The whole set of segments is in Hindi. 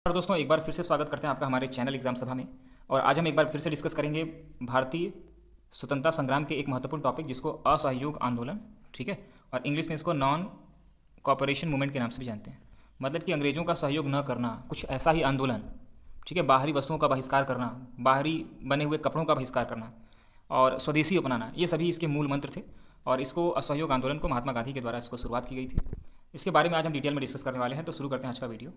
और दोस्तों एक बार फिर से स्वागत करते हैं आपका हमारे चैनल एग्जाम सभा में। और आज हम एक बार फिर से डिस्कस करेंगे भारतीय स्वतंत्रता संग्राम के एक महत्वपूर्ण टॉपिक जिसको असहयोग आंदोलन, ठीक है, और इंग्लिश में इसको नॉन कॉपरेशन मूवमेंट के नाम से भी जानते हैं। मतलब कि अंग्रेज़ों का सहयोग न करना, कुछ ऐसा ही आंदोलन, ठीक है, बाहरी वस्तुओं का बहिष्कार करना, बाहरी बने हुए कपड़ों का बहिष्कार करना और स्वदेशी अपनाना, ये सभी इसके मूल मंत्र थे। और इसको असहयोग आंदोलन को महात्मा गांधी के द्वारा इसको शुरुआत की गई थी। इसके बारे में आज हम डिटेल में डिस्कस करने वाले हैं, तो शुरू करते हैं आज का वीडियो।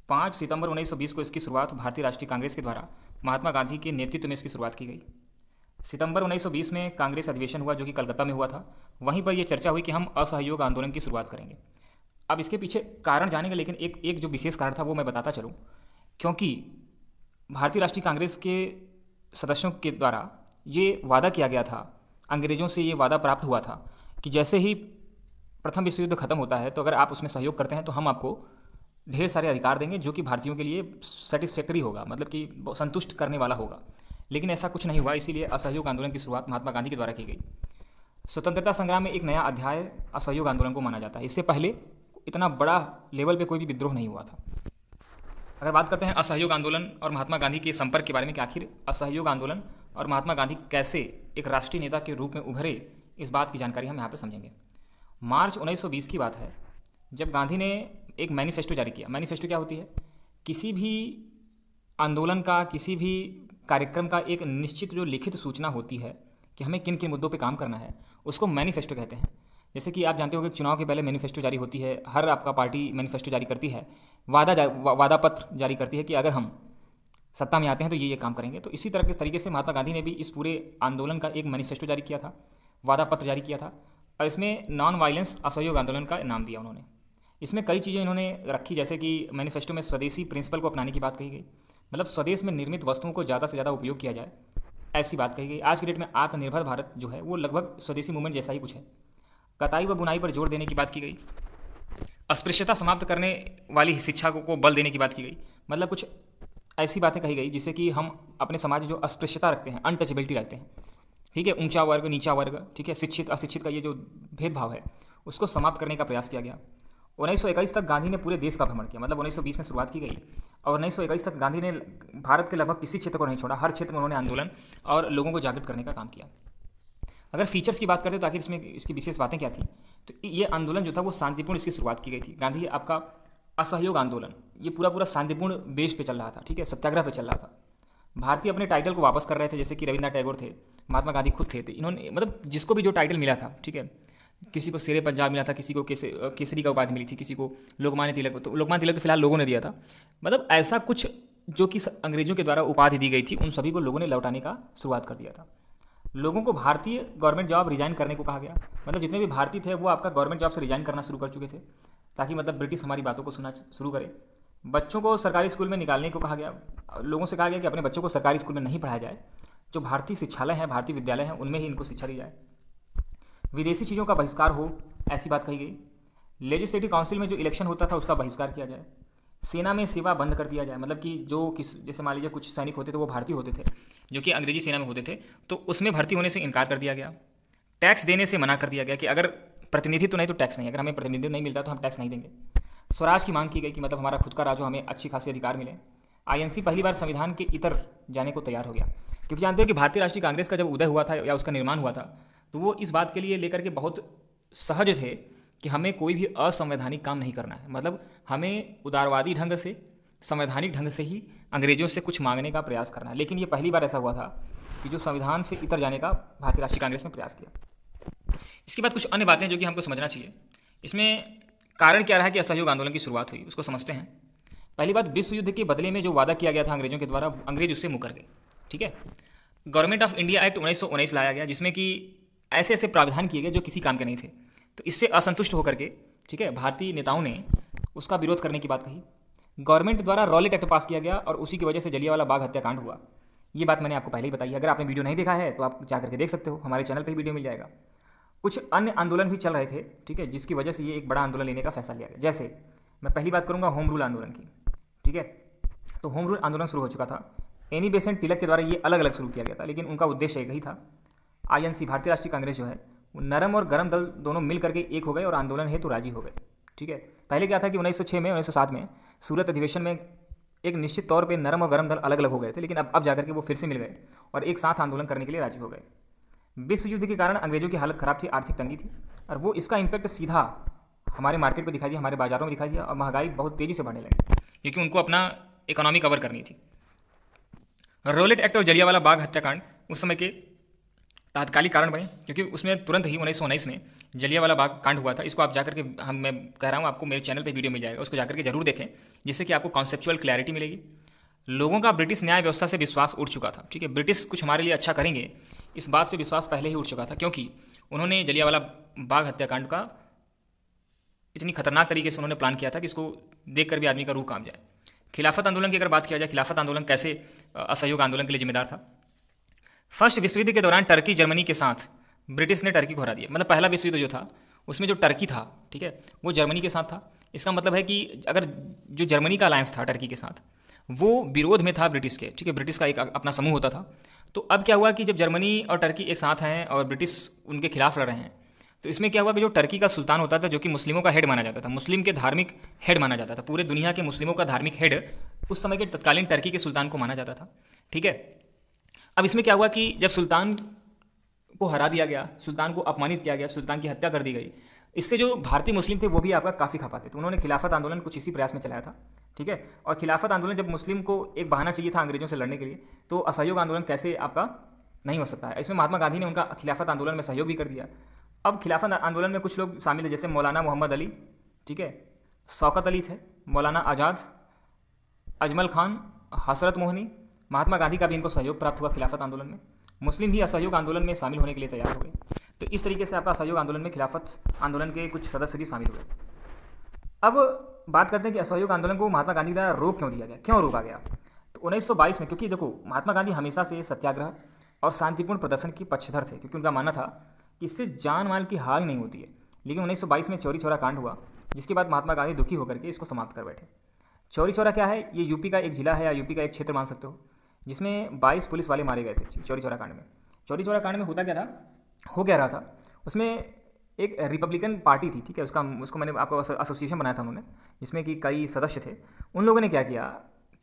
5 सितंबर 1920 को इसकी शुरुआत भारतीय राष्ट्रीय कांग्रेस के द्वारा महात्मा गांधी के नेतृत्व में इसकी शुरुआत की गई। सितंबर 1920 में कांग्रेस अधिवेशन हुआ जो कि कलकत्ता में हुआ था। वहीं पर यह चर्चा हुई कि हम असहयोग आंदोलन की शुरुआत करेंगे। अब इसके पीछे कारण जानेंगे, लेकिन एक एक जो विशेष कारण था वो मैं बताता चलूँ। क्योंकि भारतीय राष्ट्रीय कांग्रेस के सदस्यों के द्वारा ये वादा किया गया था, अंग्रेज़ों से ये वादा प्राप्त हुआ था कि जैसे ही प्रथम विश्व युद्ध खत्म होता है तो अगर आप उसमें सहयोग करते हैं तो हम आपको ढेर सारे अधिकार देंगे जो कि भारतीयों के लिए सेटिस्फैक्टरी होगा, मतलब कि संतुष्ट करने वाला होगा। लेकिन ऐसा कुछ नहीं हुआ, इसीलिए असहयोग आंदोलन की शुरुआत महात्मा गांधी के द्वारा की गई। स्वतंत्रता संग्राम में एक नया अध्याय असहयोग आंदोलन को माना जाता है। इससे पहले इतना बड़ा लेवल पे कोई भी विद्रोह नहीं हुआ था। अगर बात करते हैं असहयोग आंदोलन और महात्मा गांधी के संपर्क के बारे में कि आखिर असहयोग आंदोलन और महात्मा गांधी कैसे एक राष्ट्रीय नेता के रूप में उभरे, इस बात की जानकारी हम यहाँ पर समझेंगे। मार्च 1920 की बात है जब गांधी ने एक मैनिफेस्टो जारी किया। मैनिफेस्टो क्या होती है? किसी भी आंदोलन का, किसी भी कार्यक्रम का एक निश्चित जो लिखित सूचना होती है कि हमें किन किन मुद्दों पे काम करना है, उसको मैनिफेस्टो कहते हैं। जैसे कि आप जानते हो कि चुनाव के पहले मैनिफेस्टो जारी होती है, हर आपका पार्टी मैनिफेस्टो जारी करती है, वादा पत्र जारी करती है कि अगर हम सत्ता में आते हैं तो ये काम करेंगे। तो इसी तरह के तरीके से महात्मा गांधी ने भी इस पूरे आंदोलन का एक मैनिफेस्टो जारी किया था, वादा पत्र जारी किया था, और इसमें नॉन वायलेंस असहयोग आंदोलन का नाम दिया उन्होंने। इसमें कई चीज़ें इन्होंने रखी, जैसे कि मैनिफेस्टो में स्वदेशी प्रिंसिपल को अपनाने की बात कही गई, मतलब स्वदेश में निर्मित वस्तुओं को ज़्यादा से ज़्यादा उपयोग किया जाए, ऐसी बात कही गई। आज की डेट में आत्मनिर्भर भारत जो है वो लगभग स्वदेशी मूवमेंट जैसा ही कुछ है। कताई व बुनाई पर जोर देने की बात की गई। अस्पृश्यता समाप्त करने वाली शिक्षा को बल देने की बात की गई। मतलब कुछ ऐसी बातें कही गई जिससे कि हम अपने समाज में जो अस्पृश्यता रखते हैं, अनटचेबिलिटी रखते हैं, ठीक है, ऊंचा वर्ग नीचा वर्ग, ठीक है, शिक्षित अशिक्षित का ये जो भेदभाव है उसको समाप्त करने का प्रयास किया गया। 1921 तक गांधी ने पूरे देश का भ्रमण किया। मतलब 1920 में शुरुआत की गई और 1921 तक गांधी ने भारत के लगभग किसी क्षेत्र को नहीं छोड़ा, हर क्षेत्र में उन्होंने आंदोलन और लोगों को जागृत करने का काम किया। अगर फीचर्स की बात करते तो आखिर इसमें इसकी विशेष बातें क्या थी, तो ये आंदोलन जो था वो शांतिपूर्ण इसकी शुरुआत की गई थी। गांधी आपका असहयोग आंदोलन ये पूरा शांतिपूर्ण बेस पे चल रहा था, ठीक है, सत्याग्रह पे चल रहा था। भारतीय अपने टाइटल को वापस कर रहे थे, जैसे कि रविन्द्रनाथ टैगोर थे, महात्मा गांधी खुद थे। तो इन्होंने मतलब जिसको भी जो टाइटल मिला था, ठीक है, किसी को शेरे पंजाब मिला था, किसी को केसरी का उपाधि मिली थी, किसी को लोकमान्य तिलक, तो लोकमान्य तिलक तो फिलहाल लोगों ने दिया था। मतलब ऐसा कुछ जो कि अंग्रेजों के द्वारा उपाधि दी गई थी उन सभी को लोगों ने लौटाने का शुरुआत कर दिया था। लोगों को भारतीय गवर्नमेंट जॉब रिजाइन करने को कहा गया। मतलब जितने भी भारतीय थे वो आपका गवर्नमेंट जॉब से रिजाइन करना शुरू कर चुके थे ताकि मतलब ब्रिटिश हमारी बातों को सुनना शुरू करे। बच्चों को सरकारी स्कूल में निकालने को कहा गया। लोगों से कहा गया कि अपने बच्चों को सरकारी स्कूल में नहीं पढ़ाया जाए, जो भारतीय शिक्षालय हैं, भारतीय विद्यालय हैं, उनमें ही इनको शिक्षा दी जाए। विदेशी चीज़ों का बहिष्कार हो, ऐसी बात कही गई। लेजिस्लेटिव काउंसिल में जो इलेक्शन होता था उसका बहिष्कार किया जाए। सेना में सेवा बंद कर दिया जाए। मतलब कि जो जैसे मान लीजिए कुछ सैनिक होते थे वो भारतीय होते थे जो कि अंग्रेजी सेना में होते थे, तो उसमें भर्ती होने से इनकार कर दिया गया। टैक्स देने से मना कर दिया गया कि अगर प्रतिनिधित्व नहीं तो टैक्स नहीं, अगर हमें प्रतिनिधित्व नहीं मिलता तो हम टैक्स नहीं देंगे। स्वराज की मांग की गई कि मतलब हमारा खुद का राज हो, हमें अच्छी खासी अधिकार मिले। आईएनसी पहली बार संविधान के इतर जाने को तैयार हो गया, क्योंकि जानते हो कि भारतीय राष्ट्रीय कांग्रेस का जब उदय हुआ था या उसका निर्माण हुआ था तो वो इस बात के लिए लेकर के बहुत सहज थे कि हमें कोई भी असंवैधानिक काम नहीं करना है। मतलब हमें उदारवादी ढंग से, संवैधानिक ढंग से ही अंग्रेजों से कुछ मांगने का प्रयास करना है। लेकिन ये पहली बार ऐसा हुआ था कि जो संविधान से इतर जाने का भारतीय राष्ट्रीय कांग्रेस ने प्रयास किया। इसके बाद कुछ अन्य बातें जो कि हमको समझना चाहिए। इसमें कारण क्या रहा कि असहयोग आंदोलन की शुरुआत हुई, उसको समझते हैं। पहली बात, विश्व युद्ध के बदले में जो वादा किया गया था अंग्रेजों के द्वारा, अंग्रेज उससे मुकर गए, ठीक है। गवर्नमेंट ऑफ इंडिया एक्ट 1919 लाया गया जिसमें कि ऐसे ऐसे प्रावधान किए गए जो किसी काम के नहीं थे। तो इससे असंतुष्ट होकर के, ठीक है, भारतीय नेताओं ने उसका विरोध करने की बात कही। गवर्नमेंट द्वारा रॉलेट एक्ट पास किया गया और उसी की वजह से जलियांवाला बाग हत्याकांड हुआ। ये बात मैंने आपको पहले ही बताई। अगर आपने वीडियो नहीं देखा है तो आप जा करके देख सकते हो, हमारे चैनल पे ही वीडियो मिल जाएगा। कुछ अन्य आंदोलन भी चल रहे थे, ठीक है, जिसकी वजह से ये एक बड़ा आंदोलन लेने का फैसला लिया गया। जैसे मैं पहली बात करूँगा होम रूल आंदोलन की, ठीक है। तो होम रूल आंदोलन शुरू हो चुका था। एनी बेसेंट तिलक के द्वारा ये अलग अलग शुरू किया गया था, लेकिन उनका उद्देश्य एक ही था। आईएनसी भारतीय राष्ट्रीय कांग्रेस जो है वो नरम और गर्म दल दोनों मिल करके एक हो गए और आंदोलन हेतु राजी हो गए, ठीक है। पहले क्या था कि 1906 में 1907 में सूरत अधिवेशन में एक निश्चित तौर पे नरम और गर्म दल अलग अलग हो गए थे, लेकिन अब जाकर के वो फिर से मिल गए और एक साथ आंदोलन करने के लिए राजी हो गए। विश्व युद्ध के कारण अंग्रेजों की हालत ख़राब थी, आर्थिक तंगी थी, और वो इसका इम्पैक्ट सीधा हमारे मार्केट पे दिखाई दिया, हमारे बाज़ारों में दिखाई दिया, और महंगाई बहुत तेज़ी से बढ़ने लगी क्योंकि उनको अपना इकोनॉमी कवर करनी थी। रोलेट एक्ट और जलियांवाला बाग हत्याकांड उस समय के तात्कालिक कारण बने, क्योंकि उसमें तुरंत ही 1919 में जलियांवाला बाग कांड हुआ था। इसको आप जाकर के मैं कह रहा हूँ आपको, मेरे चैनल पे वीडियो मिल जाएगा, उसको जाकर के जरूर देखें, जिससे कि आपको कॉन्सेप्चुअल क्लैरिटी मिलेगी। लोगों का ब्रिटिश न्याय व्यवस्था से विश्वास उठ चुका था, ठीक है, ब्रिटिश कुछ हमारे लिए अच्छा करेंगे, इस बात से विश्वास पहले ही उठ चुका था, क्योंकि उन्होंने जलियांवाला बाग हत्याकांड का इतनी खतरनाक तरीके से उन्होंने प्लान किया था कि इसको देख कर भी आदमी का रूह कांप जाए। खिलाफत आंदोलन की अगर बात किया जाए, खिलाफत आंदोलन कैसे असहयोग आंदोलन के लिए जिम्मेदार था। फर्स्ट विश्व युद्ध के दौरान टर्की जर्मनी के साथ ब्रिटिश ने टर्की को हरा दिया। मतलब पहला विश्व युद्ध जो था उसमें जो टर्की था, ठीक है, वो जर्मनी के साथ था। इसका मतलब है कि अगर जो जर्मनी का अलायंस था टर्की के साथ, वो विरोध में था ब्रिटिश के, ठीक है, ब्रिटिश का एक अपना समूह होता था। तो अब क्या हुआ कि जब जर्मनी और टर्की एक साथ हैं और ब्रिटिश उनके खिलाफ लड़ रहे हैं, तो इसमें क्या हुआ कि जो टर्की का सुल्तान होता था, जो कि मुस्लिमों का हेड माना जाता था, मुस्लिम के धार्मिक हेड माना जाता था, पूरे दुनिया के मुस्लिमों का धार्मिक हेड उस समय के तत्कालीन टर्की के सुल्तान को माना जाता था, ठीक है। अब इसमें क्या हुआ कि जब सुल्तान को हरा दिया गया, सुल्तान को अपमानित किया गया, सुल्तान की हत्या कर दी गई, इससे जो भारतीय मुस्लिम थे वो भी आपका काफ़ी खपा थे। तो उन्होंने खिलाफत आंदोलन कुछ इसी प्रयास में चलाया था, ठीक है। और खिलाफत आंदोलन, जब मुस्लिम को एक बहाना चाहिए था अंग्रेजों से लड़ने के लिए, तो असहयोग आंदोलन कैसे आपका नहीं हो सकता है। इसमें महात्मा गांधी ने उनका खिलाफत आंदोलन में सहयोग भी कर दिया। अब खिलाफत आंदोलन में कुछ लोग शामिल थे, जैसे मौलाना मोहम्मद अली, ठीक है, शौकत अली थे, मौलाना आज़ाद, अजमल खान, हसरत मोहनी। महात्मा गांधी का भी इनको सहयोग प्राप्त हुआ खिलाफत आंदोलन में। मुस्लिम भी असहयोग आंदोलन में शामिल होने के लिए तैयार हो गए। तो इस तरीके से आपका असहयोग आंदोलन में खिलाफत आंदोलन के कुछ सदस्य भी शामिल हुए। अब बात करते हैं कि असहयोग आंदोलन को महात्मा गांधी द्वारा रोक क्यों दिया गया, क्यों रोका गया। तो 1922 में, क्योंकि देखो महात्मा गांधी हमेशा से सत्याग्रह और शांतिपूर्ण प्रदर्शन की पक्षधर थे, क्योंकि उनका मानना था कि इससे जान माल की हानि नहीं होती है। लेकिन 1922 में चौरी चौरा कांड हुआ, जिसके बाद महात्मा गांधी दुखी होकर के इसको समाप्त कर बैठे। चौरी चौरा क्या है, ये यूपी का एक जिला है या यूपी का एक क्षेत्र मान सकते हो, जिसमें 22 पुलिस वाले मारे गए थे चौरी चौरा कांड में। चौरी चौरा कांड में होता क्या था, हो क्या रहा था, उसमें एक रिपब्लिकन पार्टी थी, ठीक है, उसको मैंने आपको एसोसिएशन बनाया था उन्होंने, जिसमें कि कई सदस्य थे। उन लोगों ने क्या किया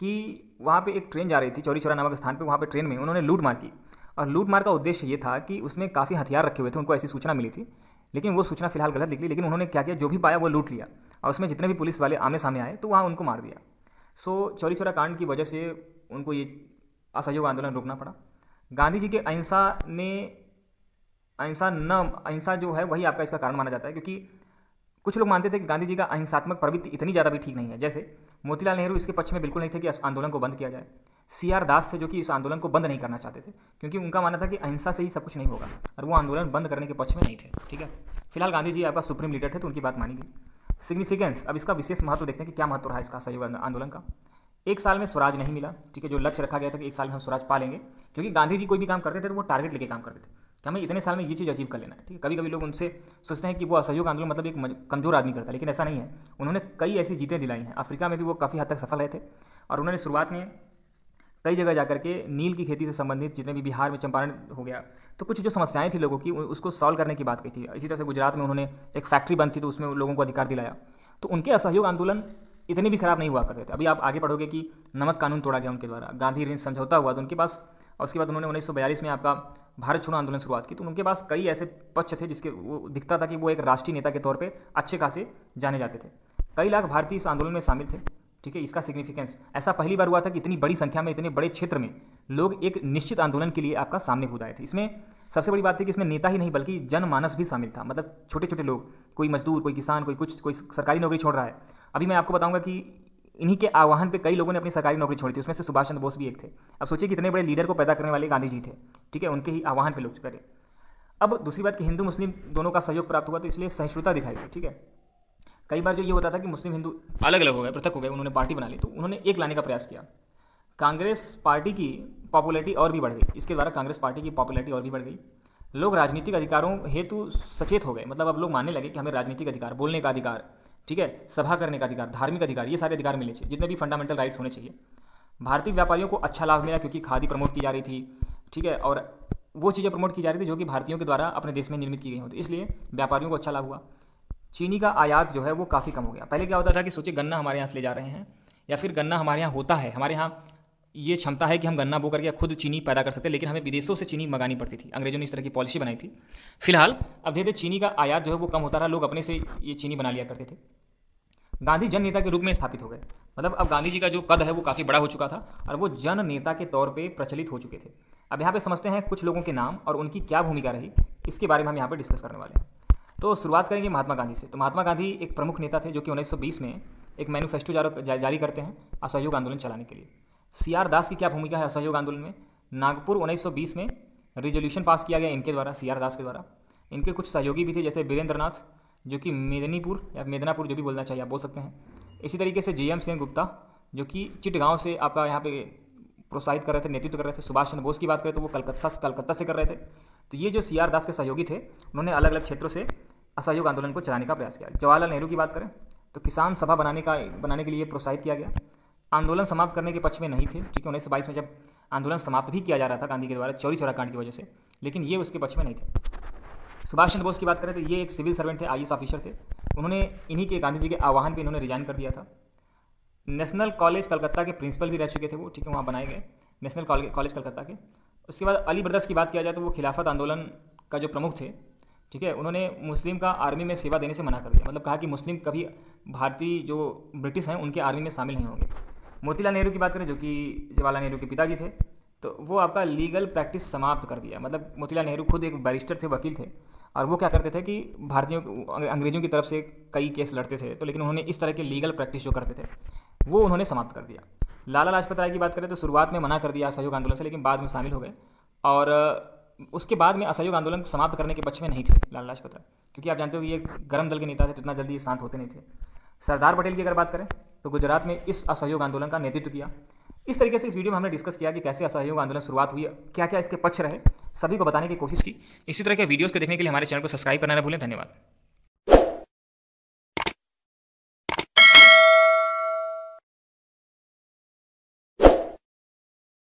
कि वहाँ पे एक ट्रेन जा रही थी चौरी चौरा नामक स्थान पे, वहाँ पे ट्रेन में उन्होंने लूट मार की। और लूट मार का उद्देश्य ये था कि उसमें काफ़ी हथियार रखे हुए थे, उनको ऐसी सूचना मिली थी, लेकिन वो सूचना फिलहाल गलत निकली। लेकिन उन्होंने क्या किया, जो भी पाया वो लूट लिया, और उसमें जितने भी पुलिस वाले आमने सामने आए तो वहाँ उनको मार दिया। सो चौरी चौरा कांड की वजह से उनको ये असहयोग आंदोलन रोकना पड़ा। गांधी जी के अहिंसा जो है वही आपका इसका कारण माना जाता है, क्योंकि कुछ लोग मानते थे कि गांधी जी का अहिंसात्मक प्रवृत्ति इतनी ज़्यादा भी ठीक नहीं है। जैसे मोतीलाल नेहरू इसके पक्ष में बिल्कुल नहीं थे कि आंदोलन को बंद किया जाए। CR दास थे जो कि इस आंदोलन को बंद नहीं करना चाहते थे, क्योंकि उनका मानना था कि अहिंसा से ही सब कुछ नहीं होगा, और वो आंदोलन बंद करने के पक्ष में नहीं थे, ठीक है। फिलहाल गांधी जी आपका सुप्रीम लीडर थे तो उनकी बात मानी गई। सिग्निफिकेंस, अब इसका विशेष महत्व देखते हैं कि क्या महत्व रहा इसका असहयोग आंदोलन का। एक साल में स्वराज नहीं मिला, ठीक है, जो लक्ष्य रखा गया था कि एक साल में हम स्वराज पा लेंगे, क्योंकि गांधी जी कोई भी काम करते थे तो वो टारगेट लेके काम करते थे कि हमें इतने साल में ये चीज़ अचीव कर लेना है, ठीक है। कभी कभी लोग उनसे सोचते हैं कि वो असहयोग आंदोलन मतलब एक कमजोर आदमी करता है, लेकिन ऐसा नहीं है। उन्होंने कई ऐसी जीतें दिलाई हैं, अफ्रीका में भी वो काफ़ी हद तक सफल रहे थे, और उन्होंने शुरुआत में कई जगह जाकर के नील की खेती से संबंधित जितने भी बिहार में चंपारण हो गया, तो कुछ जो समस्याएं थी लोगों की उसको सॉल्व करने की बात कही थी। इसी तरह से गुजरात में उन्होंने एक फैक्ट्री बंद थी तो उसमें लोगों को अधिकार दिलाया। तो उनके असहयोग आंदोलन इतने भी खराब नहीं हुआ करते थे। अभी आप आगे पढ़ोगे कि नमक कानून तोड़ा गया उनके द्वारा, गांधी ऋण समझौता हुआ तो उनके पास, और उसके बाद उन्होंने 1942 में आपका भारत छोड़ो आंदोलन शुरुआत की। तो उनके पास कई ऐसे पक्ष थे जिसके वो दिखता था कि वो एक राष्ट्रीय नेता के तौर पे अच्छे खासे जाने जाते थे। कई लाख भारतीय इस आंदोलन में शामिल थे, ठीक है। इसका सिग्निफिकेंस, ऐसा पहली बार हुआ था कि इतनी बड़ी संख्या में इतने बड़े क्षेत्र में लोग एक निश्चित आंदोलन के लिए आपका सामने कूद आए थे। इसमें सबसे बड़ी बात थी कि इसमें नेता ही नहीं बल्कि जनमानस भी शामिल था, मतलब छोटे छोटे लोग, कोई मजदूर, कोई किसान, कोई सरकारी नौकरी छोड़ रहा है। अभी मैं आपको बताऊंगा कि इन्हीं के आह्वान पे कई लोगों ने अपनी सरकारी नौकरी छोड़ी थी, उसमें से सुभाष चंद्र बोस भी एक थे। अब सोचिए कि इतने बड़े लीडर को पैदा करने वाले गांधी जी थे, ठीक है, उनके ही आह्वान पे लोग करे। अब दूसरी बात कि हिंदू मुस्लिम दोनों का सहयोग प्राप्त हुआ, तो इसलिए सहिष्णुता दिखाई दी, ठीक है। कई बार जो ये होता था कि मुस्लिम हिंदू अलग अलग हो गए, पृथक हो गए, उन्होंने पार्टी बना ली, तो उन्होंने एक लाने का प्रयास किया। कांग्रेस पार्टी की पॉपुलैरिटी और भी बढ़ गई, इसके द्वारा कांग्रेस पार्टी की पॉपुलैरिटी और भी बढ़ गई। लोग राजनीतिक अधिकारों हेतु सचेत हो गए, मतलब अब लोग मानने लगे कि हमें राजनीतिक अधिकार, बोलने का अधिकार, ठीक है, सभा करने का अधिकार, धार्मिक अधिकार, ये सारे अधिकार मिलने चाहिए, जितने भी फंडामेंटल राइट्स होने चाहिए। भारतीय व्यापारियों को अच्छा लाभ मिला क्योंकि खादी प्रमोट की जा रही थी, ठीक है, और वो चीज़ें प्रमोट की जा रही थी जो कि भारतीयों के द्वारा अपने देश में निर्मित की गई होती, इसलिए व्यापारियों को अच्छा लाभ हुआ। चीनी का आयात जो है वो काफ़ी कम हो गया। पहले क्या होता था कि सोचिए गन्ना हमारे यहाँ से ले जा रहे हैं, या फिर गन्ना हमारे यहाँ होता है, हमारे यहाँ ये क्षमता है कि हम गन्ना बो करके खुद चीनी पैदा कर सकते हैं, लेकिन हमें विदेशों से चीनी मंगानी पड़ती थी। अंग्रेजों ने इस तरह की पॉलिसी बनाई थी। फिलहाल अब धीरे धीरे चीनी का आयात जो है वो कम होता रहा, लोग अपने से ये चीनी बना लिया करते थे। गांधी जन नेता के रूप में स्थापित हो गए, मतलब अब गांधी जी का जो कद है वो काफ़ी बड़ा हो चुका था और वो जन नेता के तौर पे प्रचलित हो चुके थे। अब यहाँ पे समझते हैं कुछ लोगों के नाम और उनकी क्या भूमिका रही, इसके बारे में हम यहाँ पे डिस्कस करने वाले हैं। तो शुरुआत करेंगे महात्मा गांधी से। तो महात्मा गांधी एक प्रमुख नेता थे जो कि 1920 में एक मैनिफेस्टो जारी करते हैं असहयोग आंदोलन चलाने के लिए। CR दास की क्या भूमिका है असहयोग आंदोलन में? नागपुर 1920 में रिजोल्यूशन पास किया गया इनके द्वारा, CR दास के द्वारा। इनके कुछ सहयोगी भी थे जैसे वीरेंद्र नाथ, जो कि मेदिनीपुर या मेदिनापुर जो भी बोलना चाहिए आप बोल सकते हैं। इसी तरीके से JM सेन गुप्ता जो कि चिटगांव से आपका यहाँ पे प्रोत्साहित कर रहे थे, नेतृत्व कर रहे थे। सुभाष चंद्र बोस की बात करें तो वो कलकत्ता से कर रहे थे। तो ये जो CR दास के सहयोगी थे उन्होंने अलग अलग क्षेत्रों से असहयोग आंदोलन को चलाने का प्रयास किया। जवाहरलाल नेहरू की बात करें तो किसान सभा बनाने के लिए प्रोत्साहित किया गया। आंदोलन समाप्त करने के पक्ष में नहीं थे, ठीक है। 1922 में जब आंदोलन समाप्त भी किया जा रहा था गांधी के द्वारा चौरी चौरा कांड की वजह से, लेकिन ये उसके पक्ष में नहीं थे। सुभाष चंद्र बोस की बात करें तो ये एक सिविल सर्वेंट थे, IAS ऑफिसर थे। उन्होंने इन्हीं के गांधी जी के आह्वान पर इन्होंने रिजाइन कर दिया था। नेशनल कॉलेज कलकत्ता के प्रिंसिपल भी रह चुके थे वो, ठीक है, वहाँ बनाए गए नेशनल कॉलेज कलकत्ता के। उसके बाद अली ब्रदर्स की बात किया जाए तो वो खिलाफत आंदोलन का जो प्रमुख थे, ठीक है। उन्होंने मुस्लिम का आर्मी में सेवा देने से मना कर दिया, मतलब कहा कि मुस्लिम कभी भारतीय जो ब्रिटिश हैं उनके आर्मी में शामिल नहीं होंगे। मोतीलाल नेहरू की बात करें जो कि जवाहरलाल नेहरू के पिताजी थे, तो वो आपका लीगल प्रैक्टिस समाप्त कर दिया। मतलब मोतीलाल नेहरू खुद एक बैरिस्टर थे, वकील थे, और वो क्या करते थे कि अंग्रेजों की तरफ से कई केस लड़ते थे, तो लेकिन उन्होंने इस तरह के लीगल प्रैक्टिस जो करते थे वो उन्होंने समाप्त कर दिया। लाला लाजपत राय की बात करें तो शुरुआत में मना कर दिया असहयोग आंदोलन से, लेकिन बाद में शामिल हो गए और उसके बाद में असहयोग आंदोलन समाप्त करने के पक्ष में नहीं थे लाला लाजपत राय, क्योंकि आप जानते हो कि ये गर्म दल के नेता थे, तो इतना जल्दी ये शांत होते नहीं थे। सरदार पटेल की अगर बात करें तो गुजरात में इस असहयोग आंदोलन का नेतृत्व किया। इस तरीके से इस वीडियो में हमने डिस्कस किया कि कैसे असहयोग आंदोलन शुरुआत हुई, क्या क्या इसके पक्ष रहे, सभी को बताने की कोशिश की। इसी तरह के वीडियोस को देखने के लिए हमारे चैनल को सब्सक्राइब करना न भूलें। धन्यवाद।